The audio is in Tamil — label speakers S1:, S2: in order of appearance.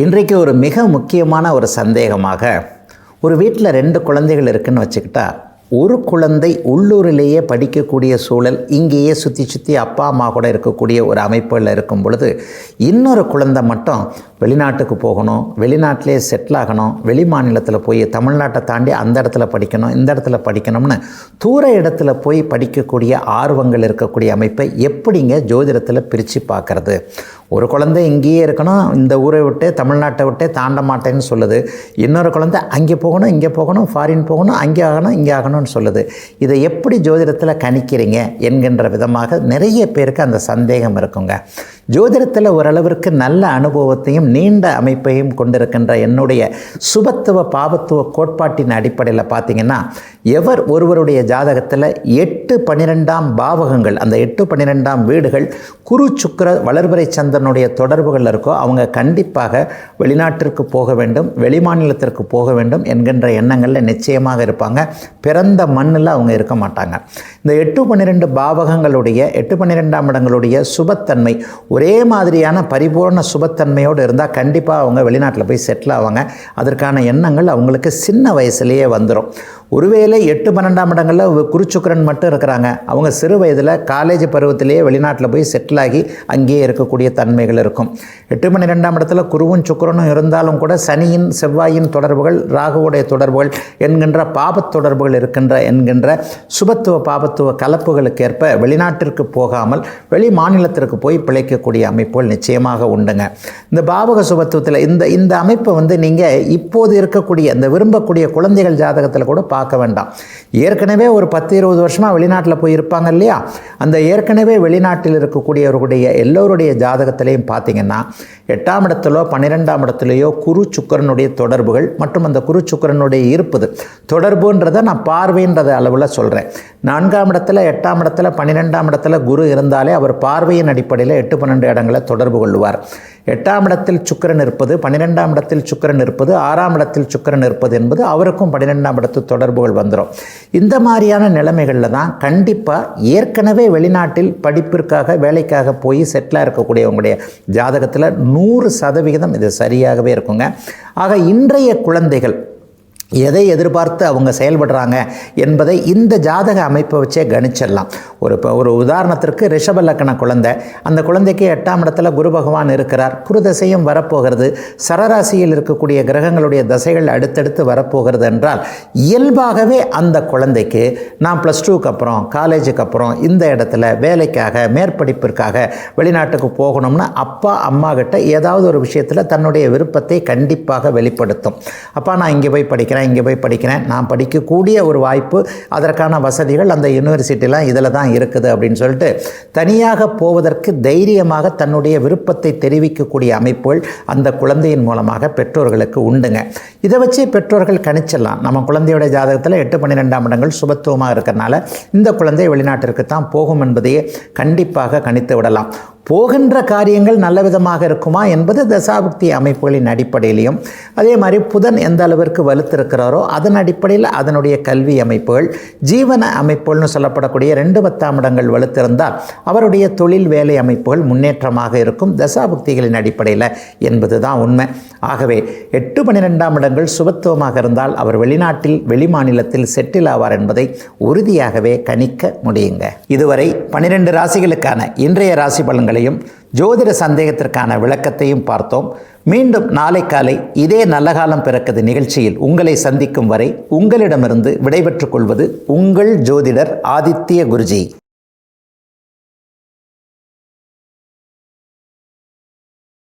S1: இன்றைக்கு ஒரு மிக முக்கியமான ஒரு சந்தேகமாக, ஒரு வீட்டில் 2 குழந்தைகள் இருக்குன்னு வச்சுக்கிட்டா, ஒரு குழந்தை உள்ளூரிலேயே படிக்கக்கூடிய சூழல், இங்கேயே சுற்றி சுற்றி அப்பா அம்மா கூட இருக்கக்கூடிய ஒரு அமைப்புகளில் இருக்கும் பொழுது, இன்னொரு குழந்தை மட்டும் வெளிநாட்டுக்கு போகணும், வெளிநாட்டிலே செட்டில் ஆகணும், வெளி மாநிலத்தில் போய் தமிழ்நாட்டை தாண்டி அந்த இடத்துல படிக்கணும், இந்த இடத்துல படிக்கணும்னு தூர இடத்துல போய் படிக்கக்கூடிய ஆர்வங்கள் இருக்கக்கூடிய அமைப்பை எப்படிங்க ஜோதிடத்தில் பிரித்து பார்க்குறது? ஒரு குழந்தை இங்கேயே இருக்கணும், இந்த ஊரை விட்டு தமிழ்நாட்டை விட்டே தாண்ட மாட்டேன்னு சொல்லுது. இன்னொரு குழந்தை அங்கே போகணும், இங்கே போகணும், ஃபாரின் போகணும், அங்கே ஆகணும், இங்கே ஆகணும்னு சொல்லுது. இதை எப்படி ஜோதிடத்தில் கணிக்கிறீங்க என்கின்ற விதமாக நிறைய பேருக்கு அந்த சந்தேகம் இருக்குங்க. ஜோதிடத்தில் ஓரளவிற்கு நல்ல அனுபவத்தையும் நீண்ட அமைப்பையும் கொண்டிருக்கின்ற என்னுடைய சுபத்துவ பாபத்துவ கோட்பாட்டின் அடிப்படையில் பார்த்திங்கன்னா, எவர் ஒருவருடைய ஜாதகத்தில் 8-12ஆம் பாவகங்கள், அந்த 8-12ஆம் வீடுகள் குரு சுக்கிர வளர்பிறை சந்திரனுடைய தொடர்புகள் இருக்கோ, அவங்க கண்டிப்பாக வெளிநாட்டிற்கு போக வேண்டும், வெளிமாநிலத்திற்கு போக வேண்டும் என்கின்ற எண்ணங்களில் நிச்சயமாக இருப்பாங்க. பிறந்த மண்ணில் அவங்க இருக்க மாட்டாங்க. இந்த 8-12 பாவகங்களுடைய 8-12ஆம் இடங்களுடைய சுபத்தன்மை ஒரே மாதிரியான பரிபூர்ண சுபத்தன்மையோடு இருந்தால் கண்டிப்பாக அவங்க வெளிநாட்டில் போய் செட்டில் ஆவாங்க. அதற்கான எண்ணங்கள் அவங்களுக்கு சின்ன வயசுலேயே வந்துடும். ஒருவேளை 8-12ஆம் இடங்களில் குருச்சுக்கரன் மட்டும் இருக்கிறாங்க, அவங்க சிறு வயதில் காலேஜ் பருவத்திலேயே வெளிநாட்டில் போய் செட்டில் ஆகி அங்கேயே இருக்கக்கூடிய தன்மைகள் இருக்கும். 8-12ஆம் இடத்துல குருவும் சுக்கிரனும் இருந்தாலும் கூட சனியின் செவ்வாயின் தொடர்புகள், ராகுவுடைய தொடர்புகள் என்கின்ற பாபத் தொடர்புகள் என்கின்ற சுபத்துவ பாபத்துவ கலப்புகளுக்கு ஏற்ப வெளிநாட்டிற்கு போகாமல் வெளி மாநிலத்திற்கு போய் பிழைக்கக்கூடிய அமைப்புகள் நிச்சயமாக உண்டுங்க. இந்த பாவக சுபத்துவத்தில் இந்த அமைப்பை நீங்கள் இப்போது இருக்கக்கூடிய இந்த விரும்பக்கூடிய குழந்தைகள் ஜாதகத்தில் கூட பார்க்க வேண்டாம். ஏற்கனவே ஒரு 10-20 வருஷமாக வெளிநாட்டில் போய் இருப்பாங்க இல்லையா, அந்த ஏற்கனவே வெளிநாட்டில் இருக்கக்கூடியவர்களுடைய எல்லோருடைய ஜாதகத்திலையும் பார்த்தீங்கன்னா 8ஆம் இடத்திலோ 12ஆம் இடத்துலையோ குரு சுக்கிரனுடைய தொடர்புகள் மற்றும் அந்த குரு சுக்கிரனுடைய இருப்பது தொடர்புன்றதை நான் பார்வைன்றத அளவில் சொல்கிறேன். 4ஆம் இடத்துல 8ஆம் இடத்துல 12ஆம் இடத்துல குரு இருந்தாலே அவர் பார்வையின் அடிப்படையில் 8-12 இடங்களை தொடர்பு கொள்வார். 8ஆம் இடத்தில் சுக்கிரன் இருப்பது, 12ஆம் இடத்தில் சுக்கிரன் இருப்பது, 6ஆம் இடத்தில் சுக்கிரன் இருப்பது என்பது அவருக்கும் 12ஆம் இடத்து தொடர்புகள் வந்துடும். இந்த மாதிரியான நிலைமைகளில் தான் கண்டிப்பாக ஏற்கனவே வெளிநாட்டில் படிப்பிற்காக வேலைக்காக போய் செட்டிலாக இருக்கக்கூடியவங்களுடைய ஜாதகத்தில் 100% இது சரியாகவே இருக்குங்க. ஆக இன்றைய குழந்தைகள் எதை எதிர்பார்த்து அவங்க செயல்படுறாங்க என்பதை இந்த ஜாதக அமைப்பை வச்சே கணிச்சிடலாம். ஒரு உதாரணத்திற்கு ரிஷப லக்ன குழந்தை, அந்த குழந்தைக்கு 8ஆம் இடத்துல குரு பகவான் இருக்கிறார், குரு தசையும் வரப்போகிறது, சரராசியில் இருக்கக்கூடிய கிரகங்களுடைய தசைகள் அடுத்தடுத்து வரப்போகிறது என்றால் இயல்பாகவே அந்த குழந்தைக்கு நான் +2க்கு அப்புறம் காலேஜுக்கு அப்புறம் இந்த இடத்துல வேலைக்காக மேற்படிப்பிற்காக வெளிநாட்டுக்கு போகணும்னு அப்பா அம்மா கிட்ட ஏதாவது ஒரு விஷயத்தில் தன்னுடைய விருப்பத்தை கண்டிப்பாக வெளிப்படுத்தும். அப்பா நான் இங்கே போய் படிக்கிறேன், இங்கே போய் படிக்கிறேன், நான் படிக்கக்கூடிய ஒரு வாய்ப்பு, அதற்கான வசதிகள் அந்த யூனிவர்சிட்டிலாம் இதில் தான் இருக்குது அப்படின்னு சொல்லிட்டு தனியாக போவதற்கு தைரியமாக தன்னுடைய விருப்பத்தை தெரிவிக்கக்கூடிய அமைப்புகள் அந்த குழந்தையின் மூலமாக பெற்றோர்களுக்கு உண்டுங்க. இதை வச்சு பெற்றோர்கள் கணிச்சிடலாம், நம்ம குழந்தையோட ஜாதகத்தில் 8-12ஆம் இடங்கள் சுபத்துவமாக இருக்கிறனால இந்த குழந்தை வெளிநாட்டிற்கு தான் போகும் என்பதையே கண்டிப்பாக கணித்து விடலாம். போகின்ற காரியங்கள் நல்ல விதமாக இருக்குமா என்பது தசாபுக்தி அமைப்புகளின் அடிப்படையிலையும், அதே மாதிரி புதன் எந்த அளவிற்கு வலுத்திருக்கிறாரோ அதன் அடிப்படையில் அதனுடைய கல்வி அமைப்புகள், ஜீவன அமைப்புகள்னு சொல்லப்படக்கூடிய 2-10ஆம் இடங்கள் வலுத்திருந்தால் அவருடைய தொழில் வேலை அமைப்புகள் முன்னேற்றமாக இருக்கும் தசாபுக்திகளின் அடிப்படையில் என்பது தான் உண்மை. ஆகவே 8-12ஆம் இடங்கள் சுபத்துவமாக இருந்தால் அவர் வெளிநாட்டில் வெளி மாநிலத்தில் செட்டில் ஆவார் என்பதை உறுதியாகவே கணிக்க முடியுங்க. இதுவரை 12 ராசிகளுக்கான இன்றைய ராசி பலன்கள் ஜோதிட சந்தேகத்திற்கான விளக்கத்தையும் பார்த்தோம். மீண்டும் நாளை காலை இதே நல்ல காலம் பிறக்குது நிகழ்ச்சியில் உங்களை சந்திக்கும் வரை உங்களிடமிருந்து விடைபெற்றுக் கொள்வது உங்கள் ஜோதிடர் ஆதித்ய குருஜி.